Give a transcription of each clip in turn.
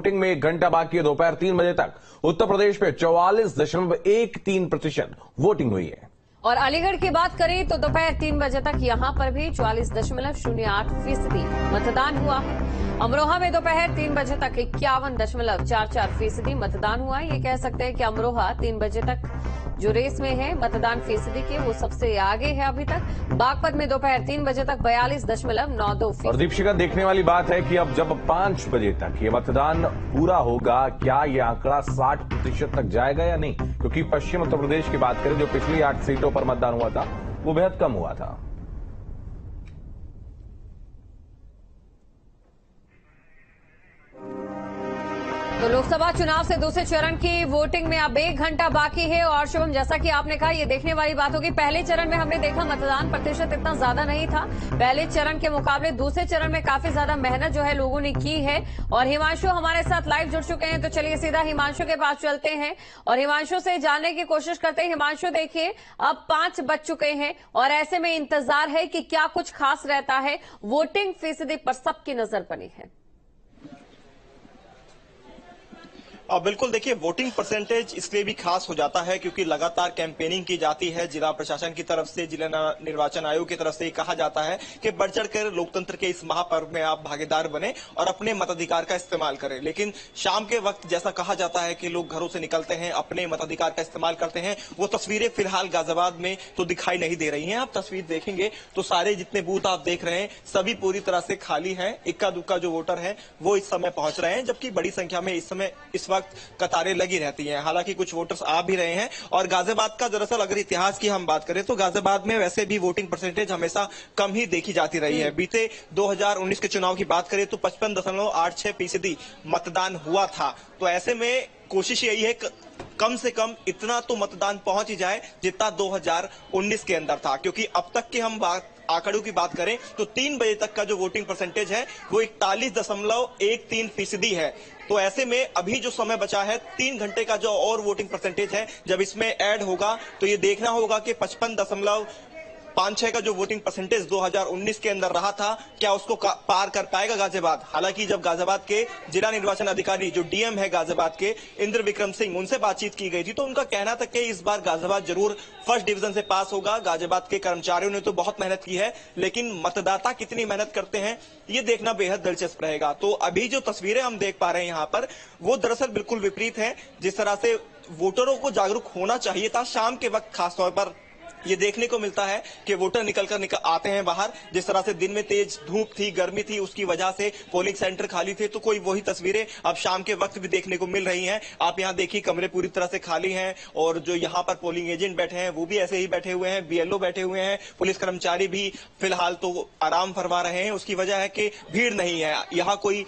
Voting में 1 घंटा बाकी है। दोपहर 3 बजे तक उत्तर प्रदेश में 44.13% वोटिंग हुई है। और अलीगढ़ की बात करें तो दोपहर 3 बजे तक यहां पर भी 44.08% मतदान हुआ। अमरोहा में दोपहर 3 बजे तक 51.44% मतदान हुआ। ये कह सकते हैं कि अमरोहा 3 बजे तक जो रेस में है मतदान फीसदी के, वो सबसे आगे है अभी तक। बागपत में दोपहर 3 बजे तक 42.92%। और दीपशिखा, देखने वाली बात है कि अब जब 5 बजे तक ये मतदान पूरा होगा, क्या ये आंकड़ा 60% तक जाएगा या नहीं? क्योंकि पश्चिम उत्तर प्रदेश की बात करें, जो पिछली 8 सीटों पर मतदान हुआ था वो बेहद कम हुआ था। तो लोकसभा चुनाव से दूसरे चरण की वोटिंग में अब 1 घंटा बाकी है। और शुभम, जैसा कि आपने कहा, ये देखने वाली बात होगी। पहले चरण में हमने देखा मतदान प्रतिशत इतना ज्यादा नहीं था पहले चरण के मुकाबले। दूसरे चरण में काफी ज्यादा मेहनत जो है लोगों ने की है। और हिमांशु हमारे साथ लाइव जुड़ चुके हैं, तो चलिए सीधा हिमांशु के पास चलते हैं और हिमांशु से जानने की कोशिश करते हैं। हिमांशु, देखिए अब 5 बज चुके हैं और ऐसे में इंतजार है कि क्या कुछ खास रहता है। वोटिंग फीसदी पर सबकी नजर बनी है। बिल्कुल, देखिए वोटिंग परसेंटेज इसलिए भी खास हो जाता है क्योंकि लगातार कैंपेनिंग की जाती है। जिला प्रशासन की तरफ से, जिला निर्वाचन आयोग की तरफ से कहा जाता है कि बढ़ चढ़कर लोकतंत्र के इस महापर्व में आप भागीदार बने और अपने मताधिकार का इस्तेमाल करें। लेकिन शाम के वक्त जैसा कहा जाता है कि लोग घरों से निकलते हैं, अपने मताधिकार का इस्तेमाल करते हैं, वो तस्वीरें फिलहाल गाजियाबाद में तो दिखाई नहीं दे रही हैं। आप तस्वीर देखेंगे तो सारे जितने बूथ आप देख रहे हैं सभी पूरी तरह से खाली हैं। इक्का दुक्का जो वोटर हैं वो इस समय पहुंच रहे हैं, जबकि बड़ी संख्या में इस वक्त कतारें लगी रहती हैं। हालांकि कुछ वोटर्स आ भी रहे हैं। और गाजियाबाद का दरअसल अगर इतिहास की हम बात करें तो गाजियाबाद में वैसे भी वोटिंग परसेंटेज हमेशा कम ही देखी जाती रही है। बीते 2019 के चुनाव की बात करें तो 55.86% मतदान हुआ था। तो ऐसे में कोशिश यही है कम से कम इतना तो मतदान पहुंच ही जाए जितना 2019 के अंदर था। क्योंकि अब तक की हम आंकड़ों की बात करें तो 3 बजे तक का जो वोटिंग परसेंटेज है वो 41.13% है। तो ऐसे में अभी जो समय बचा है 3 घंटे का जो और वोटिंग परसेंटेज है, जब इसमें ऐड होगा तो ये देखना होगा कि 55.56 का जो वोटिंग परसेंटेज 2019 के अंदर रहा था, क्या उसको पार कर पाएगा गाजियाबाद। हालांकि जब गाजियाबाद के जिला निर्वाचन अधिकारी जो डीएम है गाजियाबाद के, इंद्र विक्रम सिंह, उनसे बातचीत की गई थी तो उनका कहना था कि इस बार गाजियाबाद जरूर फर्स्ट डिवीजन से पास होगा। गाजियाबाद के कर्मचारियों ने तो बहुत मेहनत की है, लेकिन मतदाता कितनी मेहनत करते हैं ये देखना बेहद दिलचस्प रहेगा। तो अभी जो तस्वीरें हम देख पा रहे हैं यहाँ पर, वो दरअसल बिल्कुल विपरीत है। जिस तरह से वोटरों को जागरूक होना चाहिए था, शाम के वक्त खासतौर पर ये देखने को मिलता है कि वोटर निकल आते हैं बाहर। जिस तरह से दिन में तेज धूप थी, गर्मी थी, उसकी वजह से पोलिंग सेंटर खाली थे, तो कोई वही तस्वीरें अब शाम के वक्त भी देखने को मिल रही हैं। आप यहाँ देखिए कमरे पूरी तरह से खाली हैं और जो यहाँ पर पोलिंग एजेंट बैठे हैं वो भी ऐसे ही बैठे हुए हैं, बीएलओ बैठे हुए हैं, पुलिस कर्मचारी भी फिलहाल तो आराम फरमा रहे हैं। उसकी वजह है कि भीड़ नहीं है, यहाँ कोई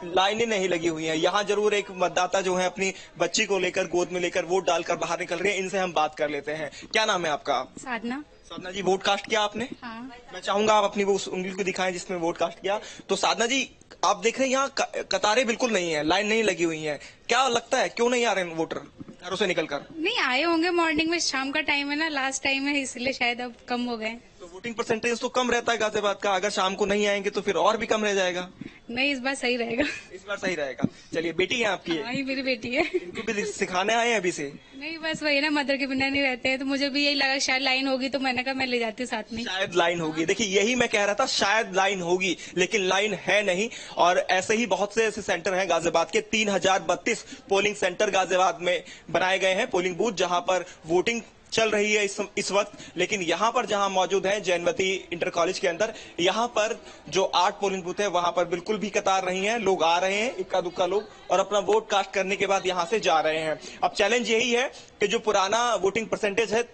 लाइनें नहीं लगी हुई हैं। यहाँ जरूर एक मतदाता जो है अपनी बच्ची को लेकर, गोद में लेकर वोट डालकर बाहर निकल रहे हैं। इनसे हम बात कर लेते हैं। क्या नाम है आपका? साधना। साधना जी, वोट कास्ट किया आपने? हाँ। मैं चाहूंगा आप अपनी वो उस उंगली को दिखाएं जिसमें वोट कास्ट किया। तो साधना जी, आप देख रहे हैं यहाँ कतारें बिल्कुल नहीं है, लाइन नहीं लगी हुई है। क्या लगता है क्यों नहीं आ रहे वोटर घरों से निकलकर? नहीं आए होंगे, मॉर्निंग में, शाम का टाइम है ना, लास्ट टाइम है, इसलिए शायद अब कम हो गए। तो वोटिंग परसेंटेज तो कम रहता है गाजियाबाद का, अगर शाम को नहीं आएंगे तो फिर और भी कम रह जाएगा। नहीं, इस बार सही रहेगा। इस बार सही रहेगा। चलिए, बेटी है आपकी? हाँ, ये मेरी बेटी है। इनको भी सिखाने आए हैं अभी से? नहीं, बस वही ना, मदर के बिना नहीं रहते हैं, तो मुझे भी यही लगा शायद लाइन होगी, तो मैंने कहा मैं ले जाती हूँ साथ में। शायद लाइन होगी। देखिए, यही मैं कह रहा था, शायद लाइन होगी, लेकिन लाइन है नहीं। और ऐसे ही बहुत से ऐसे सेंटर हैं गाजियाबाद के। 3032 पोलिंग सेंटर गाजियाबाद में बनाए गए हैं, पोलिंग बूथ, जहां पर वोटिंग चल रही है इस वक्त। लेकिन यहां पर जहां मौजूद है जैनवती इंटर कॉलेज के अंदर, यहां पर जो 8 पोलिंग बूथ है वहां पर बिल्कुल भी कतार नहीं है। लोग आ रहे हैं, इक्का दुक्का लोग, और अपना वोट कास्ट करने के बाद यहां से जा रहे हैं। अब चैलेंज यही है कि जो पुराना वोटिंग परसेंटेज है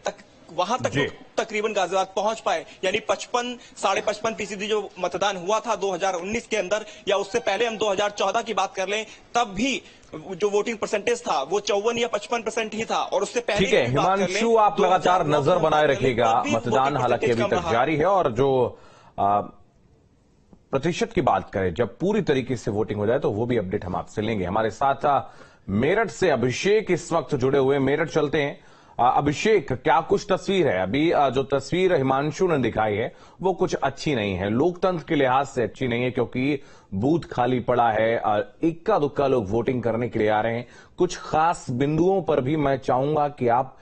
वहां तक तकरीबन गाजियाबाद पहुंच पाए, यानी 55.55% जो मतदान हुआ था 2019 के अंदर, या उससे पहले हम 2014 की बात कर लें, तब भी जो वोटिंग परसेंटेज था वो 54 या 55% ही था। और उससे पहले ठीक है हिमांशु, आप लगातार नजर बनाए रखिएगा। मतदान हालांकि अभी तक जारी है और जो प्रतिशत की बात करें, जब पूरी तरीके से वोटिंग हो जाए तो वो भी अपडेट हम आपसे लेंगे। हमारे साथ मेरठ से अभिषेक इस वक्त जुड़े हुए। मेरठ चलते हैं। अभिषेक, क्या कुछ तस्वीर है? अभी जो तस्वीर हिमांशु ने दिखाई है वो कुछ अच्छी नहीं है, लोकतंत्र के लिहाज से अच्छी नहीं है, क्योंकि बूथ खाली पड़ा है, इक्का दुक्का लोग वोटिंग करने के लिए आ रहे हैं। कुछ खास बिंदुओं पर भी मैं चाहूंगा कि आप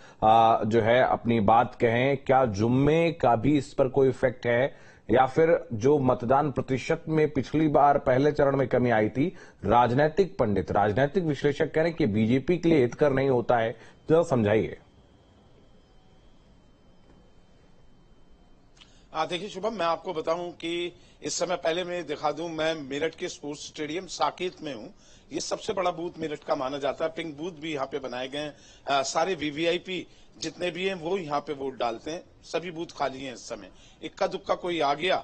जो है अपनी बात कहें। क्या जुम्मे का भी इस पर कोई इफेक्ट है, या फिर जो मतदान प्रतिशत में पिछली बार पहले चरण में कमी आई थी, राजनीतिक पंडित, राजनीतिक विश्लेषक कह रहे हैं कि बीजेपी के लिए हितकर नहीं होता है? तो समझाइए। देखिए शुभम, मैं आपको बताऊं कि इस समय पहले मैं दिखा दूं, मैं मेरठ के स्पोर्ट्स स्टेडियम साकेत में हूं। ये सबसे बड़ा बूथ मेरठ का माना जाता है। पिंक बूथ भी यहाँ पे बनाए गए हैं। सारे वीवीआईपी जितने भी हैं वो यहाँ पे वोट डालते हैं। सभी बूथ खाली हैं इस समय। इक्का दुक्का कोई आ गया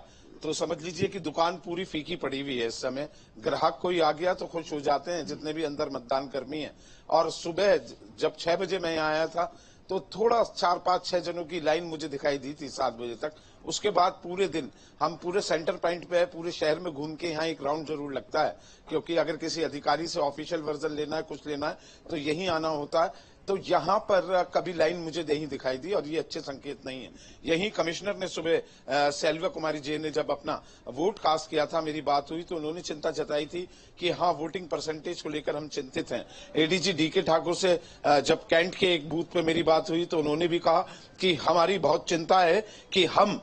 तो समझ लीजिए कि दुकान पूरी फीकी पड़ी हुई है इस समय। ग्राहक कोई आ गया तो खुश हो जाते हैं जितने भी अंदर मतदान कर्मी हैं। और सुबह जब 6 बजे मैं यहाँ आया था तो थोड़ा 4-5-6 जनों की लाइन मुझे दिखाई दी थी 7 बजे तक। उसके बाद पूरे दिन हम पूरे सेंटर पॉइंट पे है, पूरे शहर में घूम के यहाँ एक राउंड जरूर लगता है, क्योंकि अगर किसी अधिकारी से ऑफिशियल वर्जन लेना है, कुछ लेना है तो यही आना होता है। तो यहाँ पर कभी लाइन मुझे नहीं दिखाई दी और ये अच्छे संकेत नहीं है। यही कमिश्नर ने सुबह सेल्वा कुमारी जे ने जब अपना वोट कास्ट किया था, मेरी बात हुई तो उन्होंने चिंता जताई थी कि हाँ, वोटिंग परसेंटेज को लेकर हम चिंतित हैं। एडीजी डीके ठाकुर से जब कैंट के एक बूथ पे मेरी बात हुई तो उन्होंने भी कहा कि हमारी बहुत चिंता है कि हम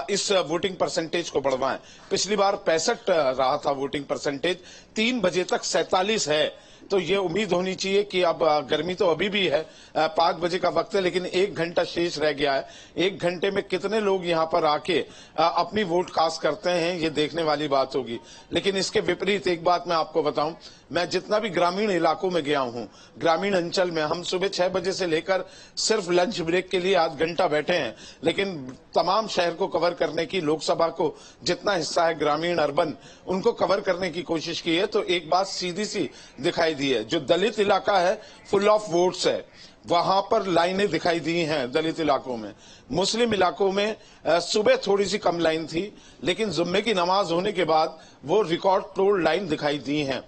इस वोटिंग परसेंटेज को बढ़वाएं। पिछली बार 65 रहा था वोटिंग परसेंटेज, 3 बजे तक 47 है। तो ये उम्मीद होनी चाहिए कि अब गर्मी तो अभी भी है, 5 बजे का वक्त है, लेकिन 1 घंटा शेष रह गया है। 1 घंटे में कितने लोग यहाँ पर आके अपनी वोट कास्ट करते हैं, ये देखने वाली बात होगी। लेकिन इसके विपरीत एक बात मैं आपको बताऊं, मैं जितना भी ग्रामीण इलाकों में गया हूं, ग्रामीण अंचल में हम सुबह 6 बजे से लेकर सिर्फ लंच ब्रेक के लिए आध घंटा बैठे हैं, लेकिन तमाम शहर को कवर करने की, लोकसभा को जितना हिस्सा है ग्रामीण अर्बन, उनको कवर करने की कोशिश की है। तो एक बात सीधी सी दिखाई दी है, जो दलित इलाका है फुल ऑफ वोट्स है, वहां पर लाइनें दिखाई दी हैं दलित इलाकों में। मुस्लिम इलाकों में सुबह थोड़ी सी कम लाइन थी, लेकिन जुम्मे की नमाज होने के बाद वो रिकॉर्ड तोड़ लाइन दिखाई दी हैं।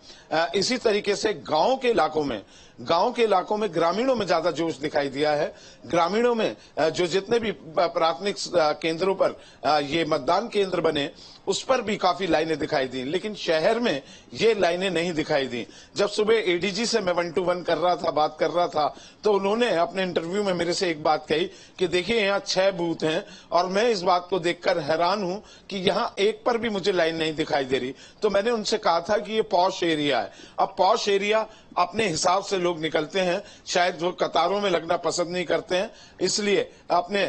इसी तरीके से गांव के इलाकों में ग्रामीणों में ज्यादा जोश दिखाई दिया है। ग्रामीणों में जो जितने भी प्राथमिक केंद्रों पर ये मतदान केंद्र बने, उस पर भी काफी लाइनें दिखाई दी, लेकिन शहर में ये लाइनें नहीं दिखाई दी। जब सुबह एडीजी से मैं 1 to 1 बात कर रहा था, तो उन्होंने अपने इंटरव्यू में मेरे से एक बात कही कि देखिए यहाँ 6 बूथ हैं और मैं इस बात को देखकर हैरान हूं कि यहाँ एक पर भी मुझे लाइन नहीं दिखाई दे रही। तो मैंने उनसे कहा था कि ये पॉश एरिया है। अब पॉश एरिया अपने हिसाब से लोग निकलते हैं, शायद वो कतारों में लगना पसंद नहीं करते हैं, इसलिए अपने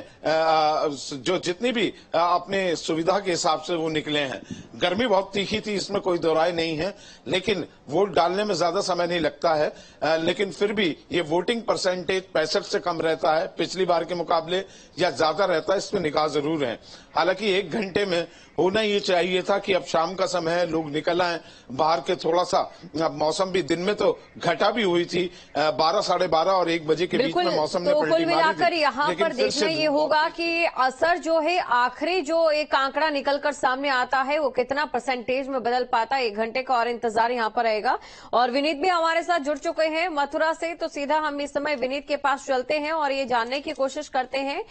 जो जितनी भी अपने सुविधा के हिसाब से वो निकले हैं। गर्मी बहुत तीखी थी, इसमें कोई दो राय नहीं है, लेकिन वोट डालने में ज्यादा समय नहीं लगता है। लेकिन फिर भी ये वोटिंग परसेंटेज 65 से कम रहता है पिछली बार के मुकाबले, या ज्यादा रहता है, इसमें निगाह जरूर है। हालांकि 1 घंटे में होना ये चाहिए था कि अब शाम का समय है, लोग निकल आए बाहर के। थोड़ा सा मौसम भी दिन में तो घटा भी हुई थी, 12, 12:30 और 1 बजे के बीच में मौसम ने पलटी मारी थी। यहाँ पर देखना ये होगा कि असर जो है, आखिरी जो एक आंकड़ा निकलकर सामने आता है वो कितना परसेंटेज में बदल पाता है। 1 घंटे का और इंतजार यहाँ पर रहेगा। और विनीत भी हमारे साथ जुड़ चुके हैं मथुरा से, तो सीधा हम इस समय विनीत के पास चलते हैं और ये जानने की कोशिश करते हैं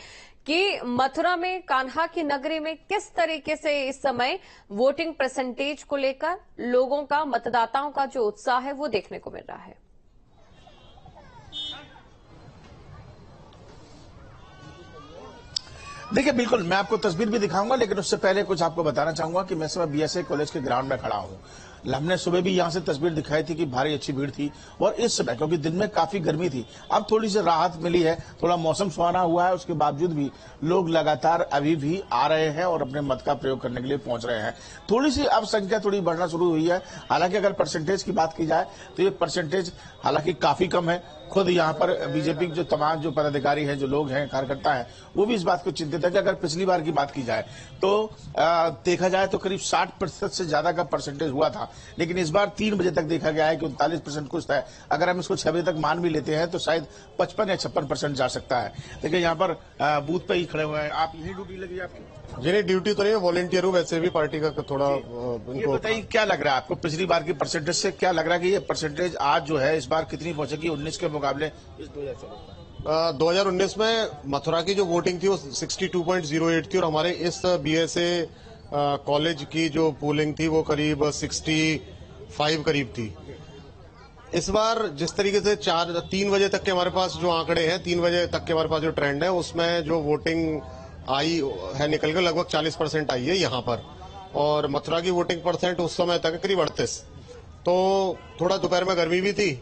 कि मथुरा में, कान्हा की नगरी में किस तरीके से इस समय वोटिंग परसेंटेज को लेकर लोगों का, मतदाताओं का जो उत्साह है वो देखने को मिल रहा है। देखिए, बिल्कुल मैं आपको तस्वीर भी दिखाऊंगा, लेकिन उससे पहले कुछ आपको बताना चाहूंगा कि मैं इस समय बीएसए कॉलेज के ग्राउंड में खड़ा हूं। हमने सुबह भी यहां से तस्वीर दिखाई थी कि भारी अच्छी भीड़ थी, और इस समय क्योंकि दिन में काफी गर्मी थी, अब थोड़ी सी राहत मिली है, थोड़ा मौसम सुहाना हुआ है, उसके बावजूद भी लोग लगातार अभी भी आ रहे हैं और अपने मत का प्रयोग करने के लिए पहुंच रहे हैं। थोड़ी सी अब संख्या थोड़ी बढ़ना शुरू हुई है। हालांकि अगर परसेंटेज की बात की जाए तो ये परसेंटेज हालांकि काफी कम है। खुद यहाँ पर बीजेपी के जो तमाम जो पदाधिकारी हैं, जो लोग हैं, कार्यकर्ता हैं, वो भी इस बात को चिंतित है कि अगर पिछली बार की बात की जाए तो देखा जाए तो करीब 60% से ज्यादा का परसेंटेज हुआ था, लेकिन इस बार 3 बजे तक देखा गया है कि 39% कुछ है। अगर हम इसको 6 बजे तक मान भी लेते हैं तो शायद 55 या 56% जा सकता है। लेकिन यहाँ पर बूथ पे ही खड़े हुए हैं। आप यही ड्यूटी लगी है आपकी? जी नहीं, ड्यूटी तो नहीं है, वॉलंटियर हूँ। वैसे भी पार्टी का थोड़ा ये बताइए, क्या लग रहा है आपको पिछली बार की परसेंटेज से? क्या लग रहा है कि ये परसेंटेज आज जो है इस बार कितनी पहुंचेगी 19 के मुकाबले इस 2024 में? 2019 में मथुरा की जो वोटिंग थी वो 62.08 थी और हमारे इस बीएसए कॉलेज की जो पोलिंग थी वो करीब 65 करीब थी। इस बार जिस तरीके से 3 बजे तक के हमारे पास जो आंकड़े हैं, 3 बजे तक के हमारे पास जो ट्रेंड है, उसमें जो वोटिंग आई है निकल कर लगभग 40% आई है यहाँ पर, और मथुरा की वोटिंग परसेंट उस समय तक करीब 38। तो थोड़ा दोपहर में गर्मी भी थी।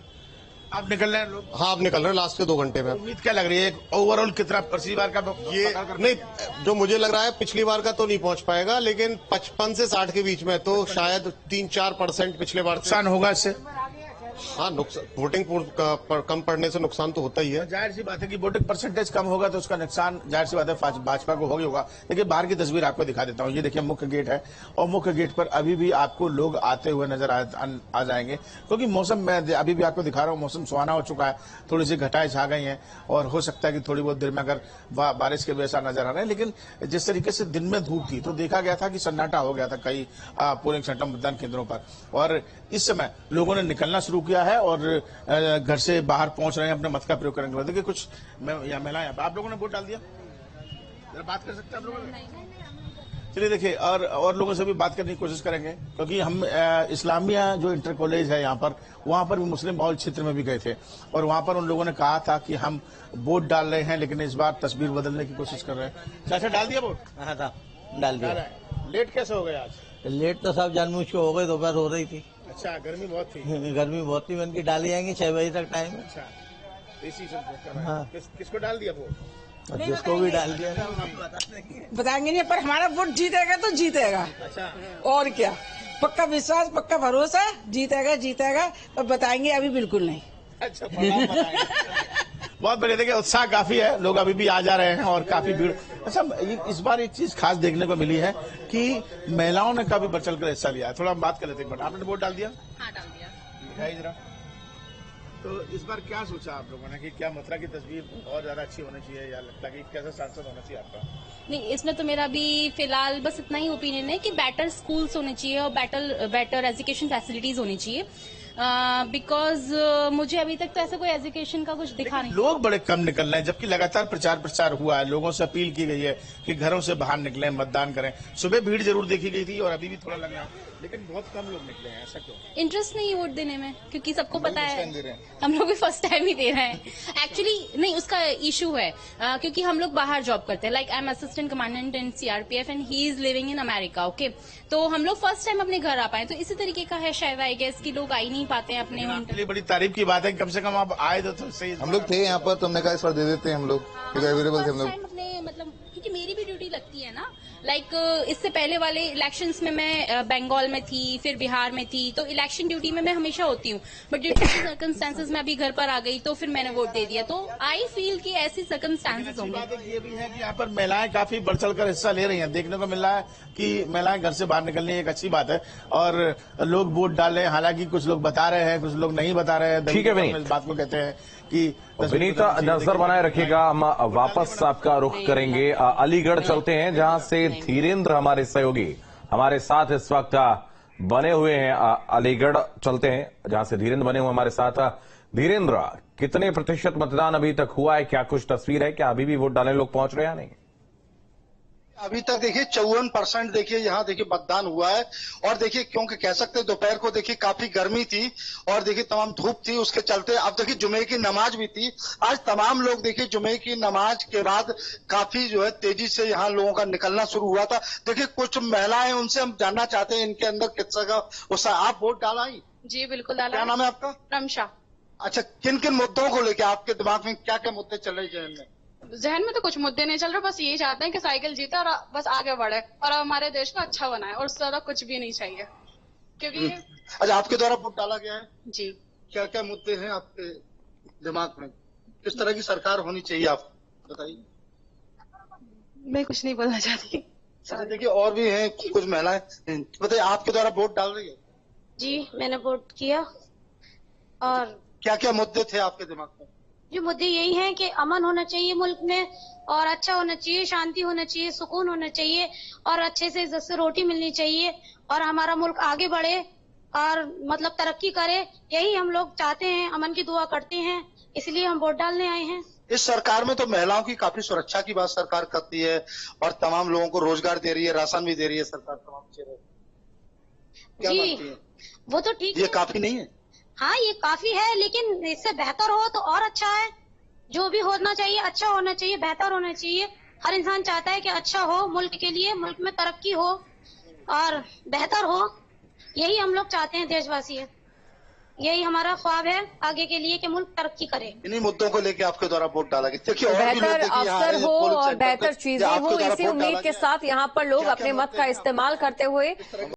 आप निकल रहे हैं लोग? हाँ, आप निकल रहे हैं लास्ट के 2 घंटे में। उम्मीद क्या लग रही है ओवरऑल कितना पिछली बार का ये नहीं, जो मुझे लग रहा है पिछली बार का तो नहीं पहुंच पाएगा, लेकिन 55 से 60 के बीच में तो शायद 3-4% पिछले बार नुकसान होगा इससे। हाँ, वोटिंग कम पड़ने से नुकसान तो होता ही है। जाहिर सी बात है कि वोटिंग परसेंटेज कम होगा तो उसका नुकसान जाहिर सी बात है भाजपा को होगा। देखिए बाहर की तस्वीर आपको दिखा देता हूँ। ये देखिए मुख्य गेट है और मुख्य गेट पर अभी भी आपको लोग आते हुए नजर आ जाएंगे, क्योंकि मौसम मैं अभी भी आपको दिखा रहा हूँ, मौसम सुहाना हो चुका है, थोड़ी सी घटाएं छा गई हैं और हो सकता है कि थोड़ी बहुत देर में अगर बारिश के वैसा नजर आ रहे हैं। लेकिन जिस तरीके से दिन में धूप थी तो देखा गया था कि सन्नाटा हो गया था कई पोलिंग सेंटर मतदान केंद्रों पर, और इस समय लोगों ने निकलना शुरू किया है और घर से बाहर पहुंच रहे हैं अपने मत का प्रयोग करने के बाद। देखिए कुछ महिलाएं, आप लोगों ने वोट डाल दिया? जरा बात कर सकते हैं आप लोगों ने? चलिए देखिए और लोगों से भी बात करने की कोशिश करेंगे, क्योंकि हम इस्लामिया जो इंटर कॉलेज है यहाँ पर, वहां पर भी मुस्लिम बहुल क्षेत्र में भी गए थे और वहां पर उन लोगों ने कहा था कि हम वोट डाल रहे हैं, लेकिन इस बार तस्वीर बदलने की कोशिश कर रहे हैं। चाचा डाल दिया वोट? हाँ था, डाल दिया। लेट कैसे हो गए आज? लेट तो सब जानबूझ के हो गए, दोपहर हो रही थी। अच्छा, गर्मी बहुत थी? गर्मी बहुत थी, मैंने डाली जाएंगे 6 बजे तक टाइम है। अच्छा, इसी से हाँ। किसको डाल दिया वोट? जिसको भी डाल दिया बताएंगे नहीं, पर हमारा वोट जीतेगा तो जीतेगा। अच्छा, और क्या, पक्का विश्वास, पक्का भरोसा, जीतेगा जीतेगा, पर बताएंगे अभी बिल्कुल नहीं। अच्छा, बहुत बढ़िया। देखिए उत्साह काफी है, लोग अभी भी आ जा रहे हैं और काफी भीड़। अच्छा, इस बार एक चीज खास देखने को मिली है कि महिलाओं ने काफी बढ़ चढ़कर हिस्सा लिया है। थोड़ा हम बात कर लेते हैं। आपने वोट डाल दिया? हाँ, डाल दिया। दिखाइए जरा। तो इस बार क्या सोचा आप लोगों ने कि क्या मथुरा की तस्वीर और ज्यादा अच्छी होनी चाहिए, या लगता है कि कैसा सांसद होना चाहिए आपका? नहीं, इसमें तो मेरा भी फिलहाल बस इतना ही ओपिनियन है कि बेटर स्कूल्स होने चाहिए और बेटर एजुकेशन फैसिलिटीज होनी चाहिए, बिकॉज मुझे अभी तक तो ऐसा कोई एजुकेशन का कुछ दिखा नहीं। लोग बड़े कम निकल रहे हैं, जबकि लगातार प्रचार प्रसार हुआ है, लोगों से अपील की गई है कि घरों से बाहर निकलें, मतदान करें। सुबह भीड़ जरूर देखी गई थी और अभी भी थोड़ा लग रहा है, लेकिन बहुत कम लोग निकले हैं। ऐसा क्यों? इंटरेस्ट नहीं वोट देने में, क्योंकि सबको पता है हम लोग भी फर्स्ट टाइम ही दे रहे हैं। एक्चुअली नहीं, उसका इशू है क्योंकि हम लोग बाहर जॉब करते हैं। Like I am assistant commandant in CRPF and he is living in America. Okay, तो हम लोग फर्स्ट टाइम अपने घर आ पाए, तो इसी तरीके का है शायद, आई गेस कि लोग आ ही नहीं पाते हैं अपने। आपके लिए बड़ी तारीफ की बात है, कम से कम आप आए तो सही। हम लोग थे यहाँ पर, तो हमने कहा इस बार दे देते हैं हम लोग, क्योंकि अवेलेबल थे हम लोग। अपने मतलब क्योंकि मेरी भी ड्यूटी लगती है ना, लाइक इससे पहले वाले इलेक्शंस में मैं बंगाल में थी, फिर बिहार में थी, तो इलेक्शन ड्यूटी में मैं हमेशा होती हूँ, बट ड्यू टू सर्कमस्टांसेस में अभी घर पर आ गई, तो फिर मैंने वोट दे दिया। तो आई फील कि ऐसी सर्कमस्टांसेस होंगे। ये भी है कि यहाँ पर महिलाएं काफी बढ़ चढ़कर हिस्सा ले रही हैं, देखने को मिल रहा है कि महिलाएं घर से बाहर निकलनी एक अच्छी बात है और लोग वोट डाल रहे हैं। हालांकि कुछ लोग बता रहे हैं, कुछ लोग नहीं बता रहे हैं। ठीक है विनीत, इस बात को कहते हैं कि विनीत नजर बनाए रखिएगा। हम वापस आपका रुख करेंगे, अलीगढ़ चलते हैं जहां से धीरेन्द्र हमारे सहयोगी हमारे साथ इस वक्त बने हुए हैं। अलीगढ़ चलते हैं जहां से धीरेन्द्र बने हुए हमारे साथ। धीरेन्द्र, कितने प्रतिशत मतदान अभी तक हुआ है? क्या कुछ तस्वीर है? क्या अभी भी वोट डालने लोग पहुंच रहे हैं या नहीं? अभी तक देखिए 54% देखिए यहाँ देखिए मतदान हुआ है। और देखिए क्योंकि कह सकते हैं दोपहर को देखिए काफी गर्मी थी और देखिए तमाम धूप थी, उसके चलते अब देखिए जुमे की नमाज भी थी। आज तमाम लोग देखिए जुमे की नमाज के बाद काफी जो है तेजी से यहाँ लोगों का निकलना शुरू हुआ था। देखिए कुछ महिलाएं, उनसे हम जानना चाहते हैं इनके अंदर कितना का उत्साह। आप वोट डाला? जी बिल्कुल डाला। क्या नाम है आपका? रमशा। अच्छा, किन किन मुद्दों को लेकर आपके दिमाग में क्या क्या मुद्दे चल रहे हैं? जहन में तो कुछ मुद्दे नहीं चल रहे, बस यही चाहते हैं कि साइकिल जीते और बस आगे बढ़े और हमारे देश को अच्छा बनाए, और उससे ज्यादा कुछ भी नहीं चाहिए। क्योंकि अच्छा, आपके द्वारा वोट डाला गया है जी। क्या क्या मुद्दे हैं आपके दिमाग में? किस तरह की सरकार होनी चाहिए, आप बताइए। मैं कुछ नहीं बोलना चाहती। अच्छा, देखिए और भी हैं कुछ महिलाएं, बताइए आपके द्वारा वोट डाल रही है? जी, मैंने वोट किया। और क्या क्या मुद्दे थे आपके दिमाग में? जो मुद्दे यही हैं कि अमन होना चाहिए मुल्क में, और अच्छा होना चाहिए, शांति होना चाहिए, सुकून होना चाहिए, और अच्छे से इज्जत से रोटी मिलनी चाहिए, और हमारा मुल्क आगे बढ़े और मतलब तरक्की करे। यही हम लोग चाहते हैं, अमन की दुआ करते हैं। इसलिए हम वोट डालने आए हैं। इस सरकार में तो महिलाओं की काफी सुरक्षा की बात सरकार करती है और तमाम लोगों को रोजगार दे रही है, राशन भी दे रही है सरकार तमाम चीजें। क्या मानती है? वो तो ठीक ये है। काफी नहीं है? हाँ, ये काफी है, लेकिन इससे बेहतर हो तो और अच्छा है। जो भी होना चाहिए अच्छा होना चाहिए, बेहतर होना चाहिए। हर इंसान चाहता है कि अच्छा हो मुल्क के लिए, मुल्क में तरक्की हो और बेहतर हो। यही हम लोग चाहते हैं, देशवासी है, यही हमारा ख्वाब है आगे के लिए कि मुल्क तरक्की करे। इन्हीं मुद्दों को लेकर आपके द्वारा वोट डाला गया। देखिए, और भी लोग बेहतर देखिए यहाँ अवसर आए हो पोलिंग और सेंटर बेहतर पे, चीजें आपके हो, द्वारा इसी वोट उम्मीद डाला के गया। साथ यहाँ पर लोग क्या अपने क्या मत का इस्तेमाल करते हुए